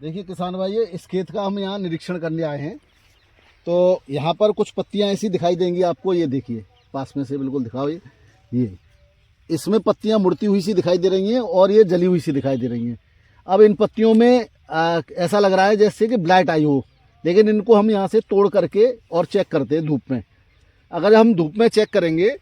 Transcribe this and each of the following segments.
देखिए किसान भाई, इस खेत का हम यहाँ निरीक्षण करने आए हैं। तो यहाँ पर कुछ पत्तियाँ ऐसी दिखाई देंगी आपको। ये देखिए, पास में से बिल्कुल दिखाओ। ये इसमें पत्तियाँ मुड़ती हुई सी दिखाई दे रही हैं और ये जली हुई सी दिखाई दे रही हैं। अब इन पत्तियों में ऐसा लग रहा है जैसे कि ब्लाइट आई हो, लेकिन इनको हम यहाँ से तोड़ करके और चेक करते हैं धूप में। अगर हम धूप में चेक करेंगे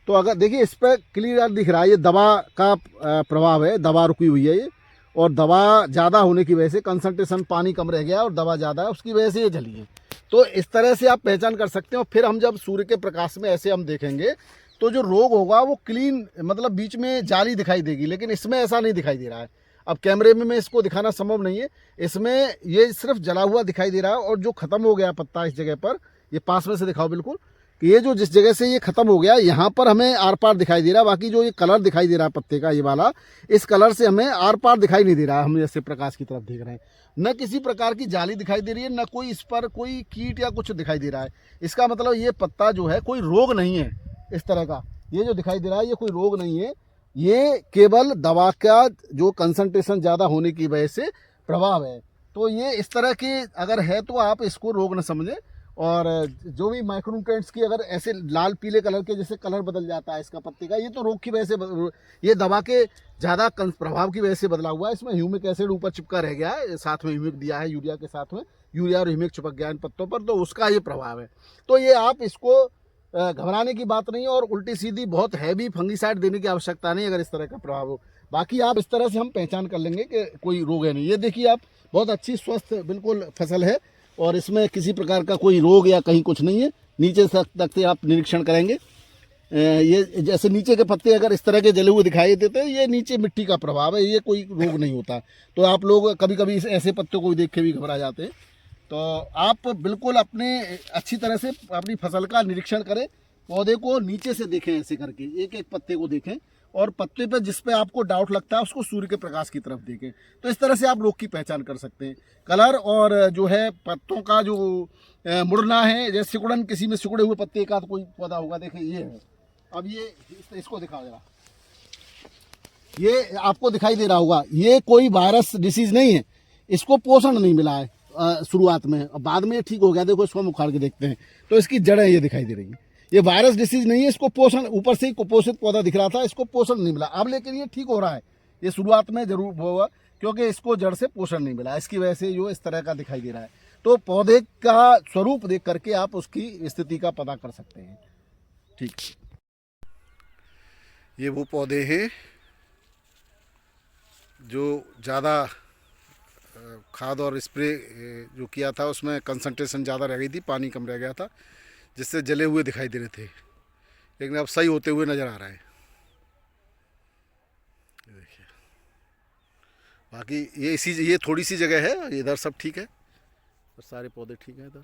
तो अगर देखिए, इस पर क्लियर दिख रहा है ये दवा का प्रभाव है, दवा रुकी हुई है ये। और दवा ज़्यादा होने की वजह से कंसंट्रेशन पानी कम रह गया और दवा ज़्यादा है, उसकी वजह से ये जली है। तो इस तरह से आप पहचान कर सकते हो। फिर हम जब सूर्य के प्रकाश में ऐसे हम देखेंगे तो जो रोग होगा वो क्लीन, मतलब बीच में जाली दिखाई देगी, लेकिन इसमें ऐसा नहीं दिखाई दे रहा है। अब कैमरे में इसको दिखाना संभव नहीं है। इसमें ये सिर्फ जला हुआ दिखाई दे रहा है और जो ख़त्म हो गया पत्ता इस जगह पर, ये पास में से दिखाओ बिल्कुल, कि ये जो जिस जगह से ये ख़त्म हो गया यहाँ पर हमें आर पार दिखाई दे रहा है। बाकी जो ये कलर दिखाई दे रहा है पत्ते का, ये वाला, इस कलर से हमें आर पार दिखाई नहीं दे रहा है। हम जैसे प्रकाश की तरफ देख रहे हैं, न किसी प्रकार की जाली दिखाई दे रही है, न कोई इस पर कोई कीट या कुछ दिखाई दे रहा है। इसका मतलब ये पत्ता जो है कोई रोग नहीं है इस तरह का। ये जो दिखाई दे रहा है ये कोई रोग नहीं है, ये केवल दवा का जो कंसंट्रेशन ज़्यादा होने की वजह से प्रभाव है। तो ये इस तरह की अगर है तो आप इसको रोग न समझें। और जो भी माइक्रोन्यूट्रिएंट्स की अगर ऐसे लाल पीले कलर के जैसे कलर बदल जाता है इसका पत्ते का, ये तो रोग की वजह से, ये दवा के ज़्यादा प्रभाव की वजह से बदला हुआ है। इसमें ह्यूमिक एसिड ऊपर चिपका रह गया है, साथ में ह्यूमिक दिया है, यूरिया के साथ में यूरिया और ह्यूमिक चिपक गया इन पत्तों पर, तो उसका ये प्रभाव है। तो ये आप इसको घबराने की बात नहीं है और उल्टी सीधी बहुत हैवी फंगीसाइड देने की आवश्यकता नहीं अगर इस तरह का प्रभाव हो। बाकी आप इस तरह से हम पहचान कर लेंगे कि कोई रोग है नहीं। ये देखिए आप, बहुत अच्छी स्वस्थ बिल्कुल फसल है और इसमें किसी प्रकार का कोई रोग या कहीं कुछ नहीं है। नीचे तक से आप निरीक्षण करेंगे, ये जैसे नीचे के पत्ते अगर इस तरह के जले हुए दिखाई देते हैं, ये नीचे मिट्टी का प्रभाव है, ये कोई रोग नहीं होता। तो आप लोग कभी कभी ऐसे पत्तों को देख के भी घबरा जाते हैं। तो आप बिल्कुल अपने अच्छी तरह से अपनी फसल का निरीक्षण करें, पौधे को नीचे से देखें, ऐसे करके एक एक पत्ते को देखें और पत्ते पे जिस पे आपको डाउट लगता है उसको सूर्य के प्रकाश की तरफ देखें। तो इस तरह से आप रोग की पहचान कर सकते हैं। कलर और जो है पत्तों का जो मुड़ना है, जैसे सिकुड़न, किसी में सिकुड़े हुए पत्ते का तो कोई पौधा होगा, देखें ये है। अब ये इसको दिखाओ जरा, ये आपको दिखाई दे रहा होगा, ये कोई वायरस डिसीज नहीं है, इसको पोषण नहीं मिला है शुरुआत में, और बाद में ठीक हो गया। देखो इसको हम उखाड़ के देखते हैं तो इसकी जड़ें ये दिखाई दे रही हैं। ये वायरस डिसीज नहीं है, इसको पोषण, ऊपर से ही कुपोषित पौधा दिख रहा था, इसको पोषण नहीं मिला। अब लेकिन ये ठीक हो रहा है, ये शुरुआत में जरूर होगा क्योंकि इसको जड़ से पोषण नहीं मिला, इसकी वजह से जो इस तरह का दिखाई दे रहा है। तो पौधे का स्वरूप देख करके आप उसकी स्थिति का पता कर सकते हैं। ठीक, ये वो पौधे हैं जो ज़्यादा खाद और स्प्रे जो किया था उसमें कंसंट्रेशन ज़्यादा रह गई थी, पानी कम रह गया था, जिससे जले हुए दिखाई दे रहे थे, लेकिन अब सही होते हुए नज़र आ रहा है। देखिए, बाकी ये थोड़ी सी जगह है, इधर सब ठीक है और सारे पौधे ठीक हैं इधर।